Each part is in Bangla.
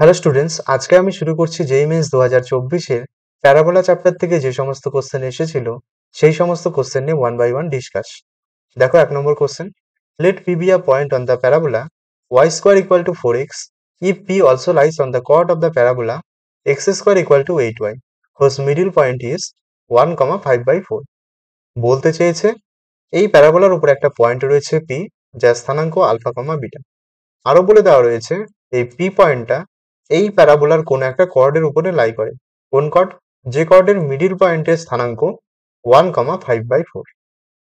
হ্যালো স্টুডেন্টস, আজকে আমি শুরু করছি জেইই মেন্স 2024-এর প্যারাবোলা চ্যাপ্টার থেকে যে সমস্ত কোশ্চেন এসেছিল সেই সমস্ত কোশ্চেন নিয়ে ওয়ান বাই ওয়ান ডিসকাস। দেখো 1 নম্বর question, let P be a point on the parabola y square equal to 4x if p also lies on the chord of the parabola x square equal to 8y whose middle point is 1,5/4। বলতে চেয়েছে এই প্যারাবোলার উপর একটা পয়েন্ট রয়েছে p, যার স্থানাঙ্ক আলফা কমা বিটা। আরো বলে দেওয়া রয়েছে এই পি পয়েন্টটা এই প্যারাবোলার কোন একটা কর্ডের উপরে লাই করে। কোন কর্ড? যে কর্ডের মিডিল পয়েন্টের স্থানাঙ্ক 1,5/4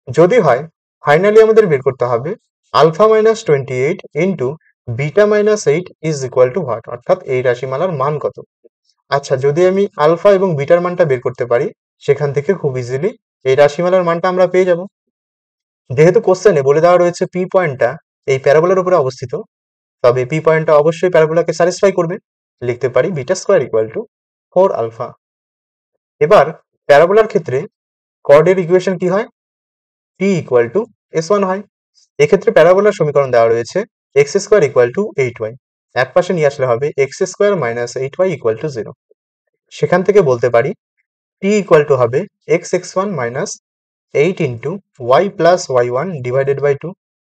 যদি হয়, ফাইনালি আমাদের বের করতে হবে alpha minus 28 into beta minus 8 is equal to what, অর্থাৎ এই রাশিমালার মান কত। আচ্ছা, যদি আমি আলফা এবং বিটার মানটা বের করতে পারি, সেখান থেকে খুব ইজিলি এই রাশিমালার মানটা আমরা পেয়ে যাব। যেহেতু কোশ্চেনে বলে দেওয়া রয়েছে পি পয়েন্টটা এই প্যারাবোলার উপরে অবস্থিত, তবে পি পয়েন্টটা অবশ্যই প্যারাবোলাকে স্যাটিসফাই করবে। লিখতে পারি beta square equal to 4 alpha. এবার প্যারাবোলার ক্ষেত্রে কর্ডের ইকুয়েশন কি হয়? পি ইকুয়াল টু s1 হয়। এক্ষেত্রে প্যারাবোলার সমীকরণ দেওয়া রয়েছে x square equal two 8y, এক পাশে নিয়ে আসলে হবে x square minus 8y equal to 0। সেখান থেকে বলতে পারি পি ইকুয়াল টু হবে x(x1 minus 8 into y plus y1 divided by 2।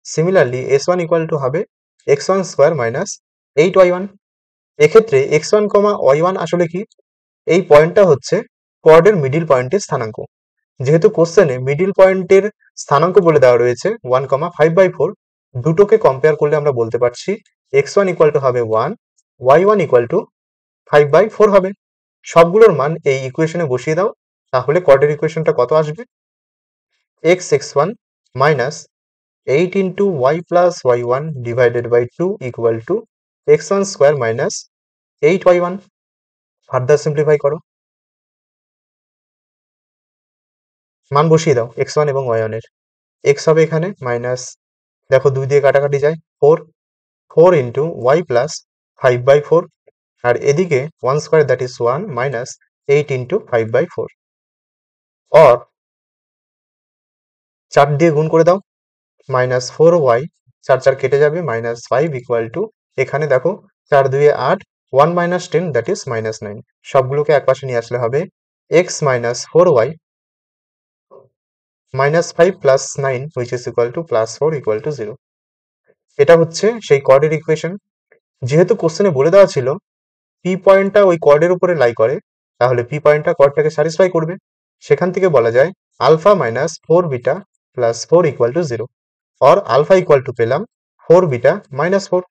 Similarly s1 equal to হবে x1 স্কোয়ার মাইনাস 8y1। এক্ষেত্রে x1 কমা y1 আসলে কি? এই পয়েন্টটা হচ্ছে কর্ডের মিডিল পয়েন্টের স্থানাঙ্ক। যেহেতু কোশ্চেনে মিডিল পয়েন্টের স্থানাঙ্ক বলে দেওয়া রয়েছে 1,5/4, দুটোকে কম্পেয়ার করলে আমরা বলতে পারছি x1 ইকুয়াল টু হবে 1, y1 ইকুয়াল টু 5/4 হবে। সবগুলোর মান এই ইকুয়েশনে বসিয়ে দাও, তাহলে কর্ডের ইকুয়েশনটা কত আসবে? x(x1 minus 8 into y plus y1 divided by 2 equal to x1 square minus 8y1। Further simplify করো, মান বসিয়ে দাও x1 এবং y1 এর। x হবে এখানে মাইনাস, দেখো 2 দিয়ে কাটাকাটি যায় 4 ইন্টু ওয়াই প্লাস 5/4, আর এদিকে 1 square that is 1 minus 8 into 5/4, or 4 দিয়ে গুণ করে দাও, মাইনাস 4y, 4 কেটে যাবে, মাইনাস 5 ইকুয়াল টু, এখানে দেখো 4 2 8, 1 মাইনাস 10 দ্যাট ইজ মাইনাস 9। সবগুলোকে এক পাশে নিয়ে আসলে হবে x minus 4y minus 5 plus 9 which is equal to plus 4 equal to 0। এটা হচ্ছে সেই কর্ডের ইকুয়েশন। যেহেতু কোশ্চেনে বলে দেওয়া ছিল পি পয়েন্টটা ওই কর্ডের উপরে লাই করে, তাহলে পি পয়েন্টটা কর্ডটাকে স্যাটিসফাই করবে। সেখান থেকে বলা যায় alpha minus 4 beta plus 4 equal to 0, or alpha equal to পেলাম 4 বিটা মাইনাস 4।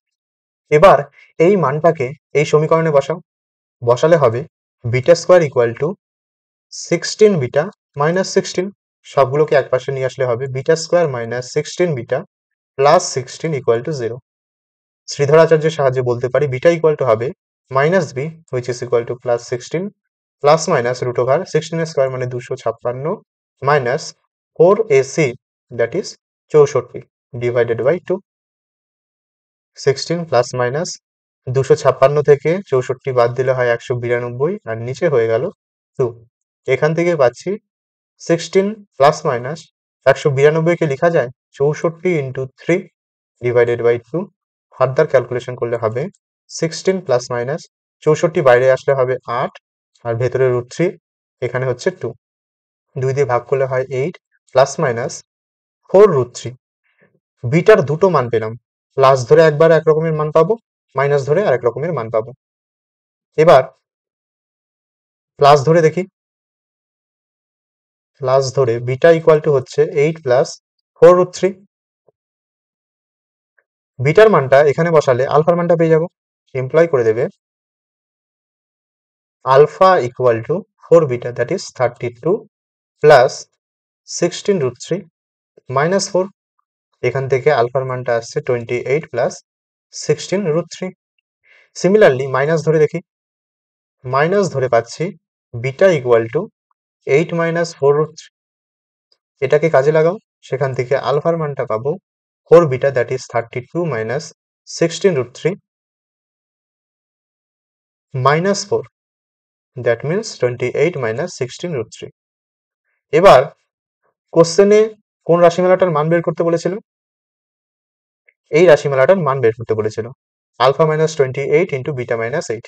এবার এই মানটাকে এই সমীকরণে বসাও, বসালে হবে beta square equal to 16 beta minus 16। সবগুলোকে এক পাশে নিয়ে আসলে হবে beta square minus 16 beta plus 16 equal to 0। Sridhar আচার্যের সাহায্যে বলতে পারি বিটা ইকুয়াল টু হবে minus B which is equal to plus 16 plus minus root over 16 এর স্কোয়ার মানে 256 minus 4ac that is 64 divided by 2। 16 plus minus 256 থেকে 64 বাদ দিলে হয় 192, আর নিচে হয়ে গেল 2। এখান থেকে পাচ্ছি 16 প্লাস মাইনাস 192 কে লেখা যায় 64 into 3 divided by 2। Further calculation করলে হবে 16 প্লাস মাইনাস 64 বাইরে আসলে হবে 8, আর ভেতরে রুট 3, এখানে হচ্ছে 2। 2 দিয়ে ভাগ করলে হয় 8 প্লাস মাইনাস 4 রুট 3। বিটার দুটো মান পেলাম, প্লাস ধরে একবার এক রকমের মান পাবো, মাইনাস ধরে আরেক রকমের মান পাবো। এবার প্লাস ধরে দেখি, প্লাস ধরে বিটা ইকুয়াল টু হচ্ছে 8 প্লাস 4 রুট 3। বিটার মানটা এখানে বসালে আলফার মানটা পেয়ে যাবো। এমপ্লয় করে দেবে alpha equal to 4 beta that is 32 plus 16 root 3 minus 4। এখান থেকে আলফার মানটা আসছে 28 প্লাস 16 রুট 3। সিমিলারলি মাইনাস ধরে দেখি, মাইনাস ধরে পাচ্ছি beta equal to 8 minus 4 root 3। এটাকে কাজে লাগাও, সেখান থেকে আলফার মানটা পাবো 4 beta that is 32 minus 16 root 3 minus 4, that means 28 minus 16 root 3। এবার কোশ্চেনে কোন রাশিমালাটার মান বের করতে বলেছিল? এই রাশিমালাটার মান বের করতে বলেছিল। Alpha minus 28 into beta minus 8।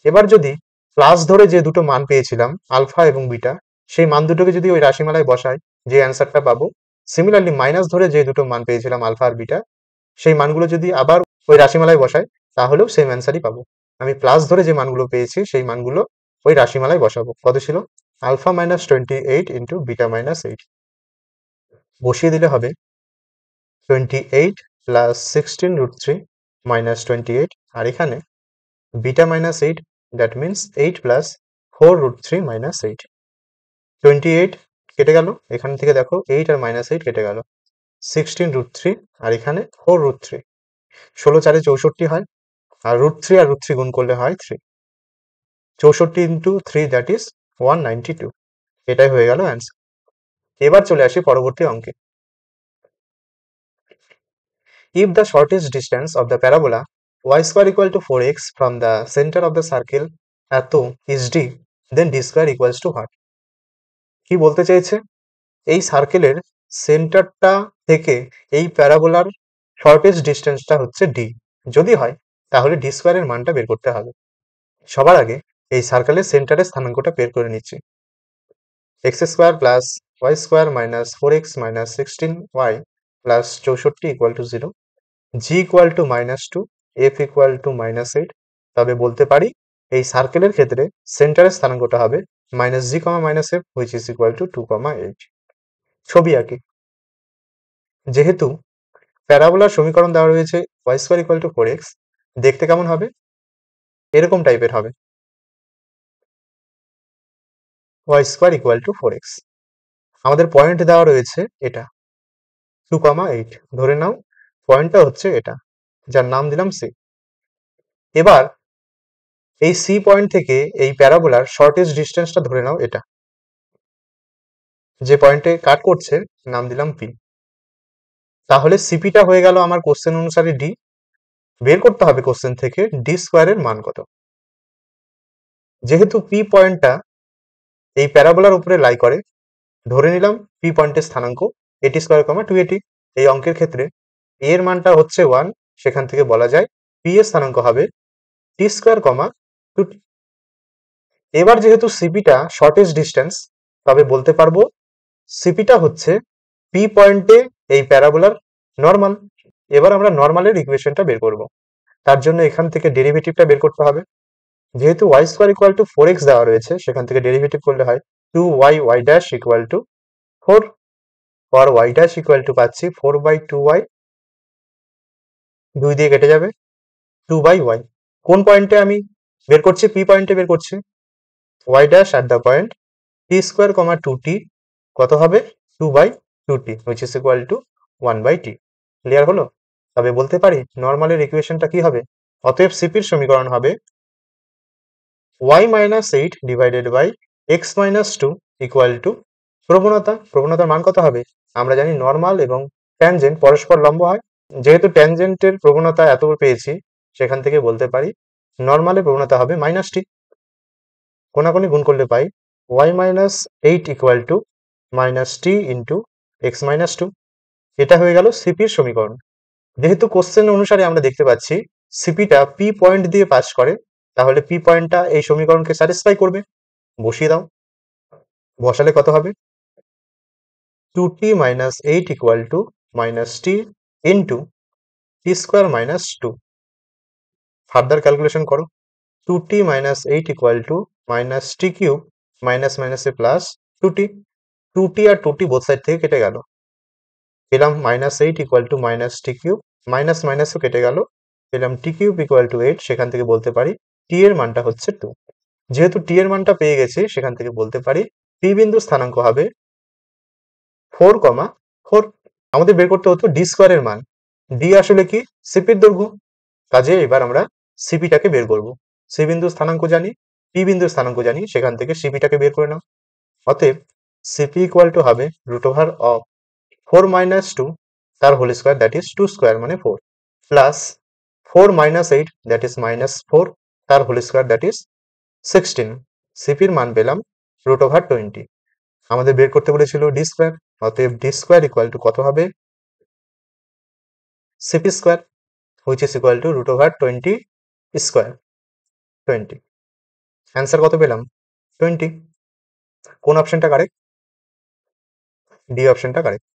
এবার যদি প্লাস ধরে যে দুটো মান পেয়েছিলাম আলফা এবং বিটা, সেই মান দুটোকে যদি ওই রাশিমালায় বসাই, যে অ্যান্সারটা পাবো। সিমিলারলি মাইনাস ধরে যে দুটো মান পেয়েছিলাম আলফা আর বিটা, সেই মানগুলো যদি আবার ওই রাশিমালায় বসাই, তাহলেও সেম অ্যান্সারই পাবো। আমি প্লাস ধরে যে মানগুলো পেয়েছি সেই মানগুলো ওই রাশিমালায় বসাবো। কত ছিল? Alpha minus 28 into beta minus 8। বসিয়ে দিলে হবে 28 প্লাস 16√3 মাইনাস 28, আর এখানে beta minus 8, that means 8 plus 4√3 minus 8। 28 কেটে গেল, এখান থেকে দেখো 8 আর মাইনাস 8 কেটে গেল, 16√3 আর এখানে 4√3। 16 4 64 হয়, আর √3 আর √3 গুণ করলে হয় 3। 64 ইন্টু 3 দ্যাট ইজ 192। এটাই হয়ে গেল অ্যান্সার। এবার চলে আসি পরবর্তী অঙ্কে। If the shortest distance of the parabola y square equal to 4x from the center of the circle এত is d, then d square equals to what? কি বলতে চাইছে? এই সার্কেলের সেন্টারটা থেকে এই প্যারাবোলার শর্টেস্ট ডিস্টেন্সটা হচ্ছে d। যদি হয় তাহলে d স্কোয়ারের মানটা বের করতে হবে। সবার আগে এই সার্কেলের সেন্টারের স্থানাঙ্কটা বের করে নিচ্ছি। x square plus y square minus 4x minus 16y plus 64 equal to 0, g equal to -2, f equal to -8। তবে বলতে পারি এই সার্কেলের ক্ষেত্রে সেন্টারের স্থানাঙ্কটা হবে -g, -f which is equal to 2, 8। ছবি আঁকি। যেহেতু প্যারাবোলার সমীকরণ দেওয়া রয়েছে y square equal to 4x, দেখতে কেমন হবে? এরকম টাইপের হবে, y square equal to 4x। আমাদের পয়েন্ট দেওয়া রয়েছে এটা 2, 8। ধরে নাও পয়েন্টটা হচ্ছে এটা, যার নাম দিলাম সি। এবার এই সি পয়েন্ট থেকে এই প্যারাবোলার শর্টেস্ট ডিস্টেন্সটা ধরে নাও এটা, যে পয়েন্টে কাট করছে নাম দিলাম পি। তাহলে সিপিটা হয়ে গেল আমার কোশ্চেন অনুসারে ডি। বের করতে হবে কোশ্চেন থেকে ডি স্কোয়ারের মান কত। যেহেতু পি পয়েন্টটা এই প্যারাবোলার উপরে লাই করে, ধরে নিলাম পি পয়েন্টের স্থানাঙ্ক এটি স্কোয়ার, 280। এই অঙ্কের ক্ষেত্রে এর মানটা হচ্ছে 1, সেখান থেকে বলা যায় পি এর স্থানাঙ্ক হবে টি স্কোয়ার, 2t। এবার যেহেতু সিপিটা শর্টেস্ট ডিস্টেন্স, তবে বলতে পারবো সিপিটা হচ্ছে পি পয়েন্টে এই প্যারাবোলার নর্মাল। এবার আমরা নর্মালের ইকুয়েশনটা বের করব। তার জন্য এখান থেকে ডেরিভেটিভটা বের করতে হবে। যেহেতু y square equal to 4x দেওয়া রয়েছে, সেখান থেকে ডেরিভেটিভ করলে হয় 2y ড্যাশ ইকুয়াল টু 4, আর y ড্যাশ ইকুয়াল টু পাচ্ছি 4/2y, 2 দিয়ে কেটে যাবে, 2/y। কোন পয়েন্টে আমি বের করছি? পি পয়েন্টে বের করছি। y dash at the point T square, 2t কত হবে? 2/2t which is equal to 1/t। Clear হলো? তবে বলতে পারি নর্মালের ইকুয়েশনটা কি হবে? অতএব সিপির সমীকরণ হবে y minus 8 divided by x minus 2 equal to প্রবণতা। প্রবণতার মান কত হবে? আমরা জানি নর্মাল এবং ট্যানজেন্ট পরস্পর লম্ব হয়। যেহেতু ট্যানজেন্টের প্রবণতা এত পেয়েছি, সেখান থেকে বলতে পারি নর্মালের প্রবণতা হবে -t। কোনাকুনি গুণ করলে পাই y minus 8 equal to -t into x minus 2। এটা হয়ে গেল সিপির সমীকরণ। যেহেতু কোশ্চেন অনুসারে আমরা দেখতে পাচ্ছি সিপিটা পি পয়েন্ট দিয়ে পাস করে, তাহলে পি পয়েন্টটা এই সমীকরণকে স্যাটিসফাই করবে। বসিয়ে দাও। বসালে কত হবে? 2t minus 8 equal to -t into T square minus 2। Further calculation করো। 2t minus 8 equal to -t cube minus মাইনাসে প্লাস 2t। 2t আর 2t বোথ সাইড থেকে কেটে গেল, পেলাম -8 equal to -t cube, minus মাইনাসও কেটে গেল, পেলাম t কিউব ইকুয়াল টু 8। সেখান থেকে বলতে পারি t এর মানটা হচ্ছে 2। যেহেতু t এর মানটা পেয়ে গেছি, সেখান থেকে বলতে পারি p বিন্দুর স্থানাঙ্ক হবে 4, 4। আমাদের বের করতে হতো ডি স্কোয়ারের মান। ডি আসলে কি? সিপির দৈর্ঘ্য। কাজে এবার আমরা সিপিটাকে বের করব। সি বিন্দুর স্থানাঙ্ক জানি, পি বিন্দুর স্থানাঙ্ক জানি, সেখান থেকে সিপিটাকে বের করে নাও। অতএব সিপি ইকুয়াল টু হবে √অফ 4 মাইনাস 2 তার whole square, that is 2 square মানে 4, প্লাস 4 মাইনাস 8 দ্যাট ইজ -4 তার হোল স্কোয়ার, দ্যাট ইজ 16। সিপির মান পেলাম √20। আমাদের বের করতে বলেছিল ডি স্কোয়ার, অতএব ডি স্কোয়ার ইকুয়াল টু কত হবে? CP square. Which is equal to root over 20 square. 20। Answer কত পেলাম? 20। কোন অপশনটা কারেক্ট? ডি অপশনটা কারেক্ট।